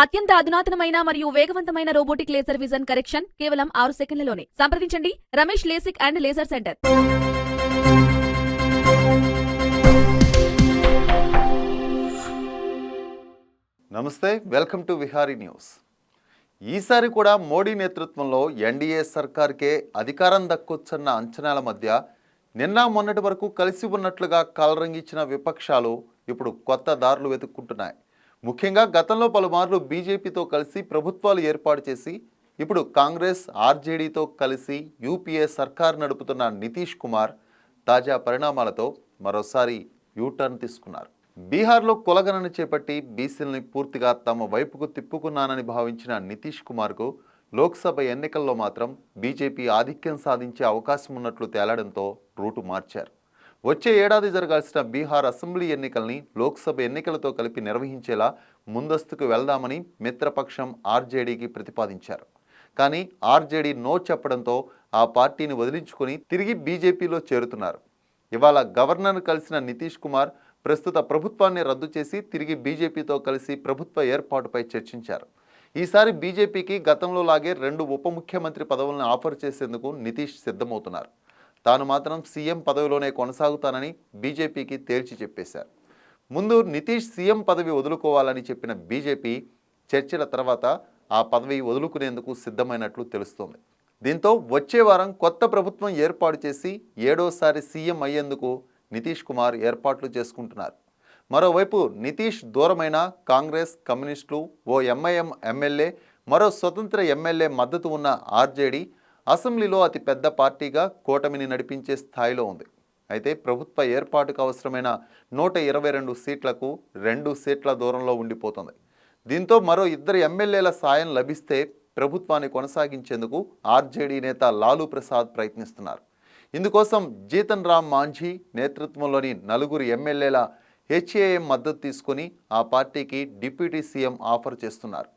అత్యంత అధునాతనమైన మరియు వేగవంతమైన రోబోటిక్ లేజర్ విజన్ కరెక్షన్ కేవలం 6 సెకండ్లలోనే. సంప్రదించండి Ramesh LASIK and laser centre. నమస్తే, వెల్కమ్ టు విహారీ న్యూస్. ఈసారి కూడా మోడీ నేతృత్వంలో ఎన్డీఏ సర్కార్కే అధికారం దక్కొచ్చన్న అంచనాల మధ్య నిన్న మొన్నటి వరకు కలిసి ఉన్నట్లుగా కలరంగిచ్చిన విపక్షాలు ఇప్పుడు కొత్త దారులు వెతుక్కుంటున్నాయి. ముఖ్యంగా గతంలో పలుమార్లు బీజేపీతో కలిసి ప్రభుత్వాలు ఏర్పాటు చేసి ఇప్పుడు కాంగ్రెస్ ఆర్జేడీతో కలిసి యూపీఏ సర్కార్ నడుపుతున్న నితీష్ కుమార్ తాజా పరిణామాలతో మరోసారి యూటర్న్ తీసుకున్నారు. బీహార్లో కులగణన చేపట్టి బీసీలని పూర్తిగా తమ వైపుకు తిప్పుకున్నానని భావించిన నితీష్ కుమార్కు లోక్సభ ఎన్నికల్లో మాత్రం బీజేపీ ఆధిక్యం సాధించే అవకాశం ఉన్నట్లు తేలడంతో రూటు మార్చారు. వచ్చే ఏడాది జరగాల్సిన బీహార్ అసెంబ్లీ ఎన్నికల్ని లోక్సభ ఎన్నికలతో కలిపి నిర్వహించేలా ముందస్తుకు వెళ్దామని మిత్రపక్షం ఆర్జేడీకి ప్రతిపాదించారు. కానీ ఆర్జేడీ నో చెప్పడంతో ఆ పార్టీని వదిలించుకొని తిరిగి బీజేపీలో చేరుతున్నారు. ఇవాళ గవర్నర్ కలిసిన నితీష్ కుమార్ ప్రస్తుత ప్రభుత్వాన్ని రద్దు చేసి తిరిగి బీజేపీతో కలిసి ప్రభుత్వ ఏర్పాటుపై చర్చించారు. ఈసారి బీజేపీకి గతంలో లాగే 2 ఉప ముఖ్యమంత్రి పదవులను ఆఫర్ చేసేందుకు నితీష్ సిద్ధమవుతున్నారు. తాను మాత్రం సీఎం పదవిలోనే కొనసాగుతానని బీజేపీకి తేల్చి చెప్పేశారు. ముందు నితీష్ సీఎం పదవి వదులుకోవాలని చెప్పిన బీజేపీ చర్చల తర్వాత ఆ పదవి వదులుకునేందుకు సిద్ధమైనట్లు తెలుస్తోంది. దీంతో వచ్చే వారం కొత్త ప్రభుత్వం ఏర్పాటు చేసి 7వ సీఎం అయ్యేందుకు నితీష్ కుమార్ ఏర్పాట్లు చేసుకుంటున్నారు. మరోవైపు నితీష్ దూరమైన కాంగ్రెస్, కమ్యూనిస్టులు, ఓ ఎంఐఎం ఎమ్మెల్యే, మరో స్వతంత్ర ఎమ్మెల్యే మద్దతు ఉన్న ఆర్జేడీ అసెంబ్లీలో అతి పెద్ద పార్టీగా కూటమిని నడిపించే స్థాయిలో ఉంది. అయితే ప్రభుత్వ ఏర్పాటుకు అవసరమైన 122 సీట్లకు 2 సీట్ల దూరంలో ఉండిపోతుంది. దీంతో మరో 2 ఎమ్మెల్యేల సాయం లభిస్తే ప్రభుత్వాన్ని కొనసాగించేందుకు ఆర్జేడీ నేత లాలూ ప్రసాద్ ప్రయత్నిస్తున్నారు. ఇందుకోసం జీతన్ రామ్ మాంఝీ నేతృత్వంలోని 4 ఎమ్మెల్యేల హెచ్ఏఎం మద్దతు తీసుకుని ఆ పార్టీకి డిప్యూటీ సీఎం ఆఫర్ చేస్తున్నారు.